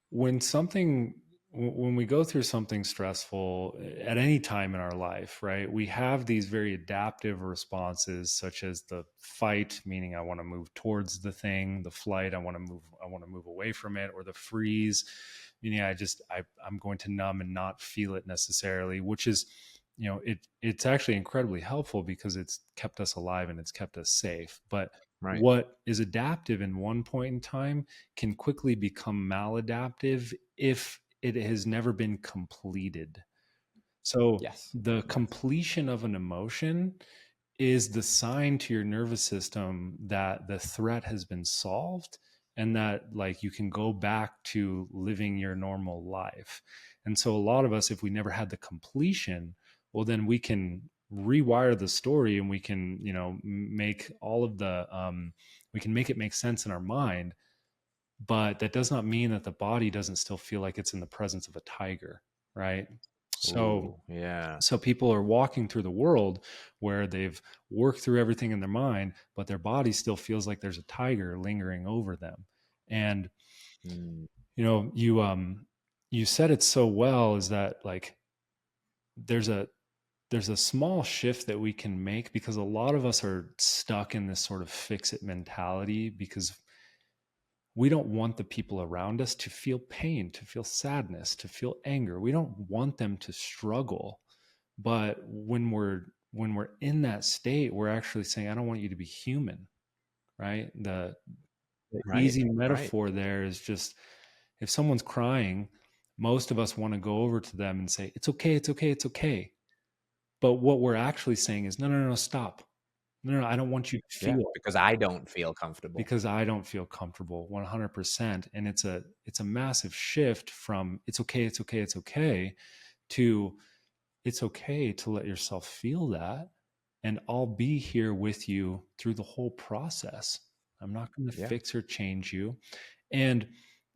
when when we go through something stressful at any time in our life, right, we have these very adaptive responses, such as the fight, meaning I want to move towards the thing, the flight, I want to move away from it, or the freeze, meaning I'm going to numb and not feel it necessarily, which is, it's actually incredibly helpful because it's kept us alive and it's kept us safe. But Right. what is adaptive in one point in time can quickly become maladaptive if it has never been completed. So Yes. the Yes. completion of an emotion is the sign to your nervous system that the threat has been solved and that like you can go back to living your normal life. And so a lot of us, if we never had the completion, well, then we can rewire the story and we can, make all of we can make it make sense in our mind, but that does not mean that the body doesn't still feel like it's in the presence of a tiger, right? So Ooh, yeah. so people are walking through the world where they've worked through everything in their mind, but their body still feels like there's a tiger lingering over them. And Mm, you said it so well, is that like there's a there's a small shift that we can make, because a lot of us are stuck in this sort of fix it mentality because we don't want the people around us to feel pain, to feel sadness, to feel anger. We don't want them to struggle. But when we're in that state, we're actually saying, I don't want you to be human, right? The right. easy Right. metaphor there is just, if someone's crying, most of us want to go over to them and say, it's okay, it's okay, it's okay. But what we're actually saying is, no, no, no, no, stop. No, no, I don't want you to Yeah. feel, Because I don't feel comfortable. because I don't feel comfortable 100%. And it's a massive shift from it's okay, it's okay, it's okay, to it's okay to let yourself feel that, and I'll be here with you through the whole process. I'm not going to Yeah. fix or change you. And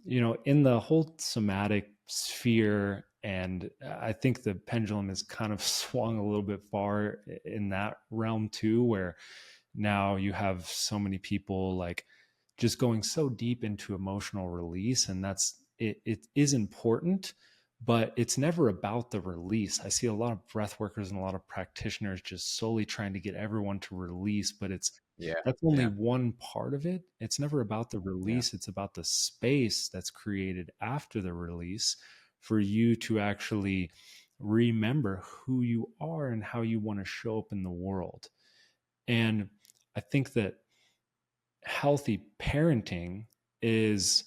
in the whole somatic sphere, and I think the pendulum has kind of swung a little bit far in that realm too, where now you have so many people like just going so deep into emotional release, and it is important, but it's never about the release. I see a lot of breath workers and a lot of practitioners just solely trying to get everyone to release, but Yeah. that's only Yeah. one part of it. It's never about the Yeah. release, it's about the space that's created after the release for you to actually remember who you are and how you want to show up in the world. And I think that healthy parenting is,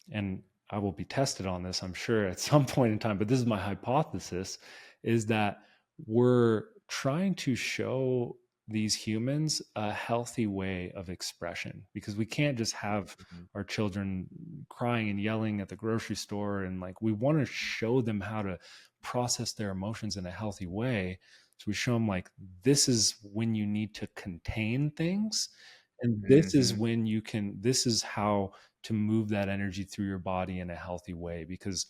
and I will be tested on this, I'm sure, at some point in time, but this is my hypothesis, is that we're trying to show these humans a healthy way of expression, because we can't just have Mhm. our children crying and yelling at the grocery store, and like we want to show them how to process their emotions in a healthy way. So we show them like, this is when you need to contain things, and this is Mhm. when you can, this is how to move that energy through your body in a healthy way. Because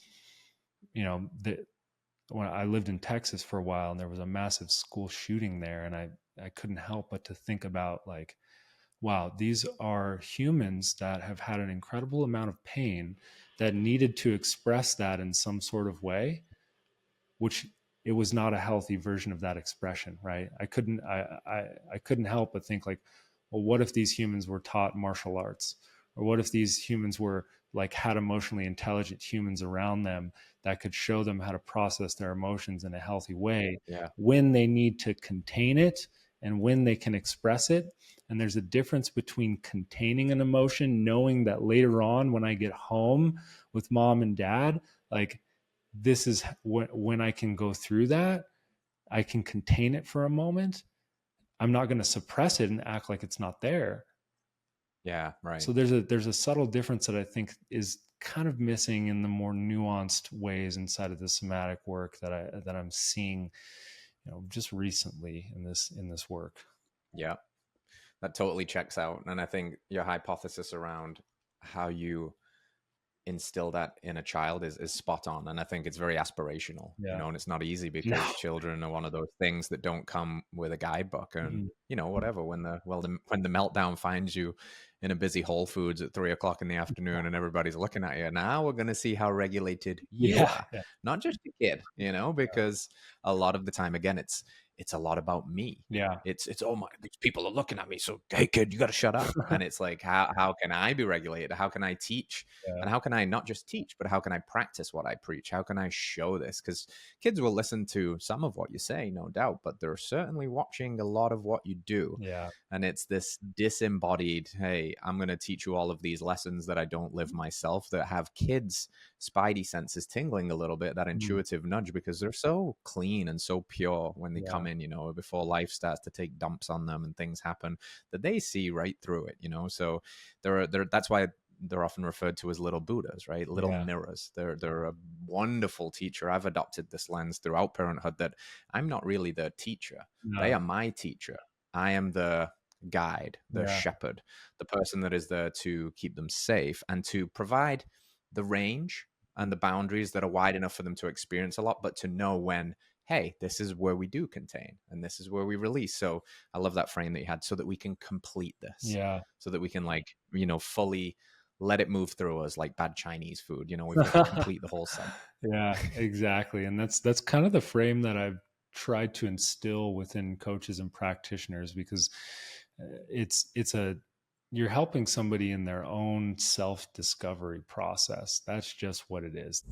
when I lived in Texas for a while and there was a massive school shooting there, and I couldn't help but to think about like, wow, these are humans that have had an incredible amount of pain that needed to express that in some sort of way, which it was not a healthy version of that expression, right? I couldn't help but think like, well, what if these humans were taught martial arts, or what if these humans were like had emotionally intelligent humans around them that could show them how to process their emotions in a healthy way Yeah. when they need to contain it and when they can express it. And there's a difference between containing an emotion, knowing that later on when I get home with mom and dad, like, this is when I can go through that, I can contain it for a moment. I'm not going to suppress it and act like it's not there. Yeah. Right. So there's a subtle difference that I think is kind of missing in the more nuanced ways inside of the somatic work that I'm seeing, just recently in this work. Yeah. That totally checks out. And I think your hypothesis around how you instill that in a child is spot on. And I think it's very aspirational, Yeah. and it's not easy No. because children are one of those things that don't come with a guidebook. And, Mhm. whatever, when the meltdown finds you in a busy Whole Foods at 3 o'clock in the afternoon and everybody's looking at you, now we're going to see how regulated you Yeah. are, Yeah. not just the kid, because a lot of the time, again, it's a lot about me. Yeah. It's oh my, these people are looking at me, so hey kid, you got to shut up. And it's like, how can I be regulated? How can I teach? Yeah. And how can I not just teach, but how can I practice what I preach? How can I show this? Because kids will listen to some of what you say, no doubt, but they're certainly watching a lot of what you do. Yeah. And it's this disembodied, hey, I'm going to teach you all of these lessons that I don't live myself, that have kids' spidey senses tingling a little bit, that Mm. intuitive nudge, because they're so clean and so pure when they Yeah. come in, before life starts to take dumps on them and things happen, that they see right through it, So that's why they're often referred to as little Buddhas, right? Little Yeah. mirrors. They're a wonderful teacher. I've adopted this lens throughout parenthood, that I'm not really the teacher. They No. are my teacher. I am the guide, the Yeah. shepherd, the person that is there to keep them safe and to provide the range and the boundaries that are wide enough for them to experience a lot, but to know when, hey, this is where we do contain and this is where we release. So I love that frame that you had, so that we can complete this, Yeah. so that we can, like, fully let it move through us like bad Chinese food. We've got to complete the whole cycle. Yeah, exactly. And that's kind of the frame that I've tried to instill within coaches and practitioners, because it's a you're helping somebody in their own self-discovery process. That's just what it is.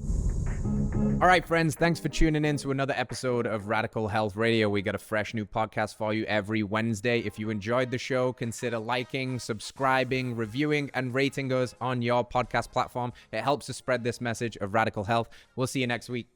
All right, friends, thanks for tuning in to another episode of Radical Health Radio. We got a fresh new podcast for you every Wednesday. If you enjoyed the show, consider liking, subscribing, reviewing, and rating us on your podcast platform. It helps to spread this message of radical health. We'll see you next week.